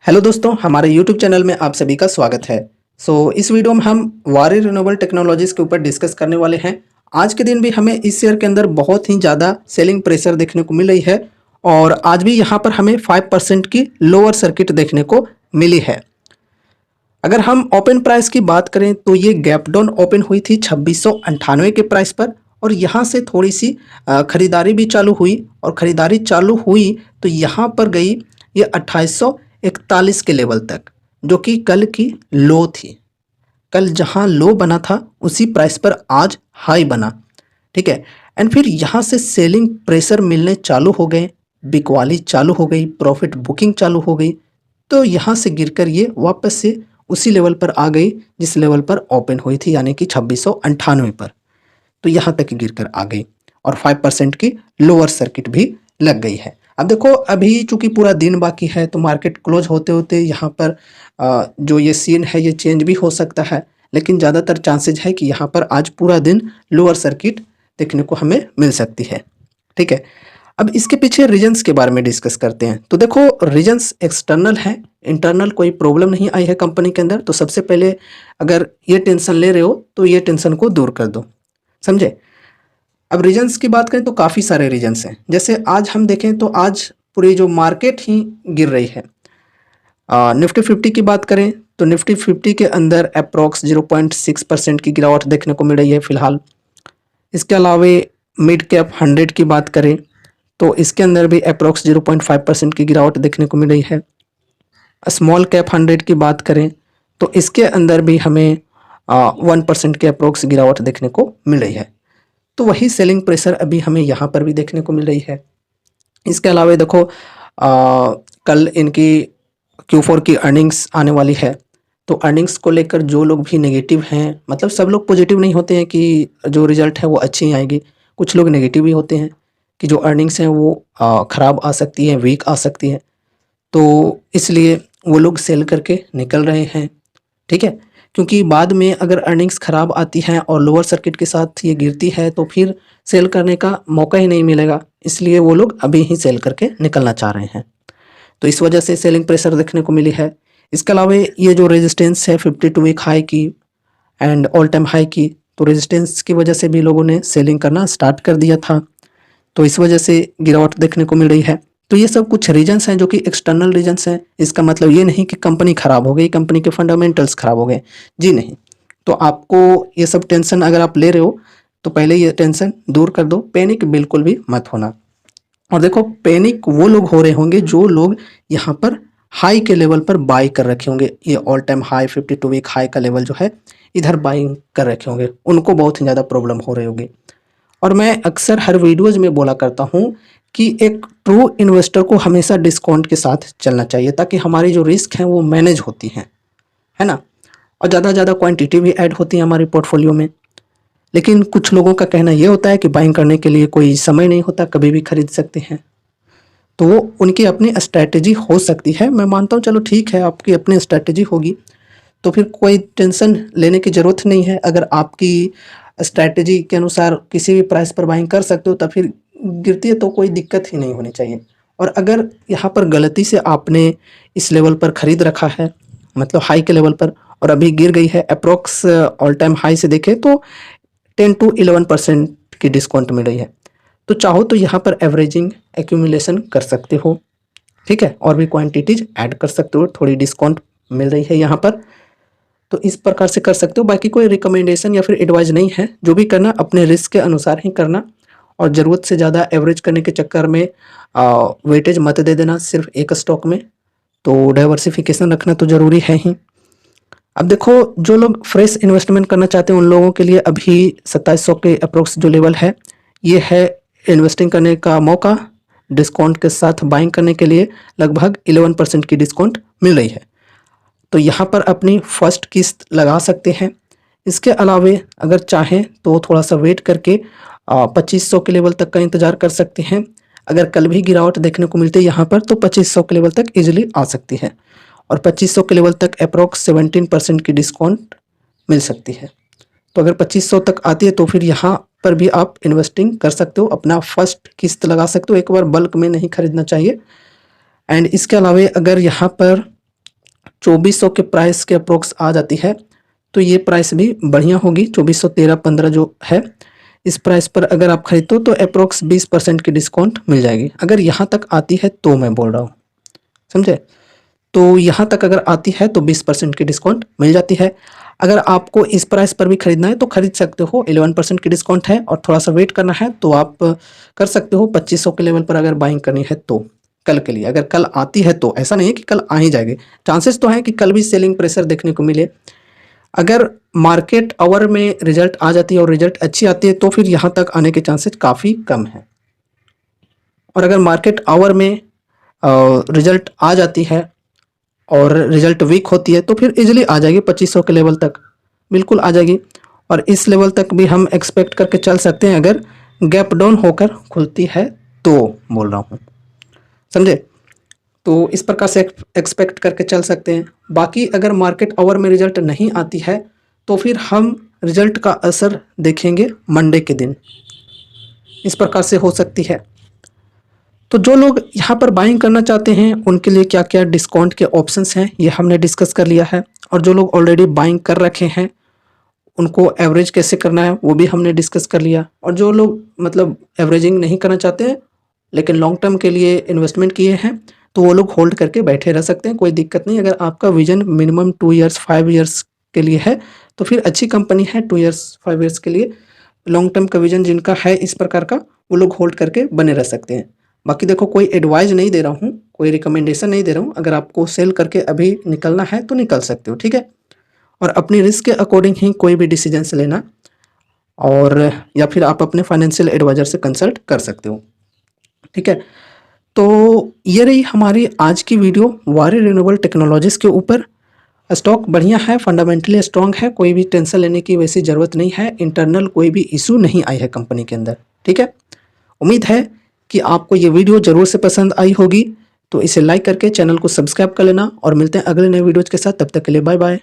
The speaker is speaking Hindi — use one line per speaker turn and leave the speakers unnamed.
हेलो दोस्तों, हमारे यूट्यूब चैनल में आप सभी का स्वागत है। इस वीडियो में हम वारी रिन्यूएबल टेक्नोलॉजीज़ के ऊपर डिस्कस करने वाले हैं। आज के दिन भी हमें इस शेयर के अंदर बहुत ही ज़्यादा सेलिंग प्रेशर देखने को मिल रही है और आज भी यहाँ पर हमें 5% की लोअर सर्किट देखने को मिली है। अगर हम ओपन प्राइस की बात करें तो ये गैप डाउन ओपन हुई थी 2698 के प्राइस पर और यहाँ से थोड़ी सी खरीदारी भी चालू हुई और ख़रीदारी चालू हुई तो यहाँ पर गई ये 2841 के लेवल तक, जो कि कल की लो थी। कल जहाँ लो बना था उसी प्राइस पर आज हाई बना, ठीक है। एंड फिर यहाँ से सेलिंग प्रेशर मिलने चालू हो गए, बिकवाली चालू हो गई, प्रॉफिट बुकिंग चालू हो गई। तो यहाँ से गिरकर ये वापस से उसी लेवल पर आ गई जिस लेवल पर ओपन हुई थी, यानी कि 2698 पर। तो यहाँ तक गिरकर आ गई और 5% की लोअर सर्किट भी लग गई है। अब देखो, अभी चूंकि पूरा दिन बाकी है तो मार्केट क्लोज होते होते यहाँ पर जो ये सीन है ये चेंज भी हो सकता है, लेकिन ज़्यादातर चांसेज है कि यहाँ पर आज पूरा दिन लोअर सर्किट देखने को हमें मिल सकती है, ठीक है। अब इसके पीछे रीजंस के बारे में डिस्कस करते हैं। तो देखो, रीजंस एक्सटर्नल है, इंटरनल कोई प्रॉब्लम नहीं आई है कंपनी के अंदर। तो सबसे पहले अगर ये टेंशन ले रहे हो तो ये टेंशन को दूर कर दो, समझे। अब रीजंस की बात करें तो काफ़ी सारे रीजंस हैं। जैसे आज हम देखें तो आज पूरी जो मार्केट ही गिर रही है। निफ्टी 50 की बात करें तो निफ्टी 50 के अंदर अप्रॉक्स 0.6% की गिरावट देखने को मिल रही है फिलहाल। इसके अलावा मिड कैप 100 की बात करें तो इसके अंदर भी अप्रॉक्स 0.5% की गिरावट देखने को मिल रही है। स्मॉल कैप 100 की बात करें तो इसके अंदर भी हमें 1% के अप्रोक्स गिरावट देखने को मिल रही है। तो वही सेलिंग प्रेशर अभी हमें यहाँ पर भी देखने को मिल रही है। इसके अलावा देखो, कल इनकी Q4 की अर्निंग्स आने वाली है। तो अर्निंग्स को लेकर जो लोग भी नेगेटिव हैं, मतलब सब लोग पॉजिटिव नहीं होते हैं कि जो रिजल्ट है वो अच्छी आएगी। कुछ लोग नेगेटिव भी होते हैं कि जो अर्निंग्स हैं वो ख़राब आ सकती है, वीक आ सकती है। तो इसलिए वो लोग सेल करके निकल रहे हैं, ठीक है। क्योंकि बाद में अगर अर्निंग्स ख़राब आती हैं और लोअर सर्किट के साथ ये गिरती है तो फिर सेल करने का मौका ही नहीं मिलेगा, इसलिए वो लोग अभी ही सेल करके निकलना चाह रहे हैं। तो इस वजह से सेलिंग प्रेशर देखने को मिली है। इसके अलावा ये जो रेजिस्टेंस है 52 वीक हाई की एंड ऑल टाइम हाई की, तो रेजिस्टेंस की वजह से भी लोगों ने सेलिंग करना स्टार्ट कर दिया था। तो इस वजह से गिरावट देखने को मिल रही है। तो ये सब कुछ रीजंस हैं जो कि एक्सटर्नल रीजंस हैं। इसका मतलब ये नहीं कि कंपनी ख़राब हो गई, कंपनी के फंडामेंटल्स ख़राब हो गए, जी नहीं। तो आपको ये सब टेंशन अगर आप ले रहे हो तो पहले ये टेंशन दूर कर दो, पैनिक बिल्कुल भी मत होना। और देखो, पैनिक वो लोग हो रहे होंगे जो लोग यहाँ पर हाई के लेवल पर बाई कर रखे होंगे। ये all time high 52 week high का लेवल जो है इधर बाइंग कर रखे होंगे, उनको बहुत ही ज़्यादा प्रॉब्लम हो रही होगी। और मैं अक्सर हर वीडियोज़ में बोला करता हूँ कि एक ट्रू इन्वेस्टर को हमेशा डिस्काउंट के साथ चलना चाहिए ताकि हमारी जो रिस्क हैं वो मैनेज होती हैं, है ना। और ज़्यादा क्वांटिटी भी ऐड होती है हमारी पोर्टफोलियो में। लेकिन कुछ लोगों का कहना ये होता है कि बाइंग करने के लिए कोई समय नहीं होता, कभी भी खरीद सकते हैं। तो वो उनकी अपनी स्ट्रैटेजी हो सकती है, मैं मानता हूँ। चलो ठीक है, आपकी अपनी स्ट्रैटेजी होगी तो फिर कोई टेंशन लेने की ज़रूरत नहीं है। अगर आपकी स्ट्रैटेजी के अनुसार किसी भी प्राइस पर बाइंग कर सकते हो तो फिर गिरती है तो कोई दिक्कत ही नहीं होनी चाहिए। और अगर यहाँ पर गलती से आपने इस लेवल पर ख़रीद रखा है, मतलब हाई के लेवल पर, और अभी गिर गई है अप्रोक्स ऑल टाइम हाई से देखें तो 10 to 11% की डिस्काउंट मिल रही है। तो चाहो तो यहाँ पर एवरेजिंग एक्यूमुलेशन कर सकते हो, ठीक है, और भी क्वांटिटीज ऐड कर सकते हो, थोड़ी डिस्काउंट मिल रही है यहाँ पर। तो इस प्रकार से कर सकते हो। बाकी कोई रिकमेंडेशन या फिर एडवाइस नहीं है, जो भी करना अपने रिस्क के अनुसार ही करना। और ज़रूरत से ज़्यादा एवरेज करने के चक्कर में वेटेज मत दे देना सिर्फ एक स्टॉक में। तो डाइवर्सिफिकेशन रखना तो ज़रूरी है ही। अब देखो, जो लोग फ्रेश इन्वेस्टमेंट करना चाहते हैं उन लोगों के लिए अभी 2700 के अप्रोक्स जो लेवल है ये है इन्वेस्टिंग करने का मौका। डिस्काउंट के साथ बाइंग करने के लिए लगभग 11% की डिस्काउंट मिल रही है। तो यहाँ पर अपनी फर्स्ट किस्त लगा सकते हैं। इसके अलावे अगर चाहें तो थोड़ा सा वेट करके 2500 के लेवल तक का इंतज़ार कर सकते हैं। अगर कल भी गिरावट देखने को मिलती है यहाँ पर तो 2500 के लेवल तक इजीली आ सकती है और 2500 के लेवल तक अप्रोक्स 17% की डिस्काउंट मिल सकती है। तो अगर 2500 तक आती है तो फिर यहाँ पर भी आप इन्वेस्टिंग कर सकते हो, अपना फर्स्ट किस्त लगा सकते हो। एक बार बल्क में नहीं खरीदना चाहिए। एंड इसके अलावा अगर यहाँ पर 2400 के प्राइस के अप्रोक्स आ जाती है तो ये प्राइस भी बढ़िया होगी। 2413-15 जो है इस प्राइस पर अगर आप खरीदते हो तो अप्रोक्स 20% की डिस्काउंट मिल जाएगी। अगर यहाँ तक आती है तो मैं बोल रहा हूँ, समझे। तो यहाँ तक अगर आती है तो 20% की डिस्काउंट मिल जाती है। अगर आपको इस प्राइस पर भी खरीदना है तो खरीद सकते हो, 11% की डिस्काउंट है। और थोड़ा सा वेट करना है तो आप कर सकते हो 2500 के लेवल पर अगर बाइंग करनी है तो कल के लिए। अगर कल आती है तो, ऐसा नहीं है कि कल आ ही जाएगी, चांसेस तो हैं कि कल भी सेलिंग प्रेशर देखने को मिले। अगर मार्केट आवर में रिजल्ट आ जाती है और रिजल्ट अच्छी आती है तो फिर यहाँ तक आने के चांसेस काफ़ी कम है। और अगर मार्केट आवर में रिजल्ट आ जाती है और रिजल्ट वीक होती है तो फिर इजीली आ जाएगी 2500 के लेवल तक, बिल्कुल आ जाएगी। और इस लेवल तक भी हम एक्सपेक्ट करके चल सकते हैं अगर गैप डाउन होकर खुलती है तो, बोल रहा हूँ, समझे। तो इस प्रकार से एक्सपेक्ट करके चल सकते हैं। बाकी अगर मार्केट आवर में रिजल्ट नहीं आती है तो फिर हम रिजल्ट का असर देखेंगे मंडे के दिन, इस प्रकार से हो सकती है। तो जो लोग यहाँ पर बाइंग करना चाहते हैं उनके लिए क्या क्या डिस्काउंट के ऑप्शंस हैं ये हमने डिस्कस कर लिया है। और जो लोग ऑलरेडी बाइंग कर रखे हैं उनको एवरेज कैसे करना है वो भी हमने डिस्कस कर लिया। और जो लोग मतलब एवरेजिंग नहीं करना चाहते हैं लेकिन लॉन्ग टर्म के लिए इन्वेस्टमेंट किए हैं तो वो लोग होल्ड करके बैठे रह सकते हैं, कोई दिक्कत नहीं। अगर आपका विजन मिनिमम 2 ईयर्स 5 ईयर्स के लिए है तो फिर अच्छी कंपनी है। 2 ईयर्स 5 ईयर्स के लिए लॉन्ग टर्म का विजन जिनका है इस प्रकार का, वो लोग होल्ड करके बने रह सकते हैं। बाकी देखो, कोई एडवाइस नहीं दे रहा हूँ, कोई रिकमेंडेशन नहीं दे रहा हूँ। अगर आपको सेल करके अभी निकलना है तो निकल सकते हो, ठीक है। और अपनी रिस्क के अकॉर्डिंग ही कोई भी डिसीजन से लेना, और या फिर आप अपने फाइनेंशियल एडवाइजर से कंसल्ट कर सकते हो, ठीक है। तो ये रही हमारी आज की वीडियो वारी रिन्यूएबल टेक्नोलॉजीज़ के ऊपर। स्टॉक बढ़िया है, फंडामेंटली स्ट्रॉन्ग है, कोई भी टेंशन लेने की वैसी ज़रूरत नहीं है। इंटरनल कोई भी इशू नहीं आई है कंपनी के अंदर, ठीक है। उम्मीद है कि आपको ये वीडियो ज़रूर से पसंद आई होगी, तो इसे लाइक करके चैनल को सब्सक्राइब कर लेना। और मिलते हैं अगले नए वीडियोज़ के साथ, तब तक के लिए बाय बाय।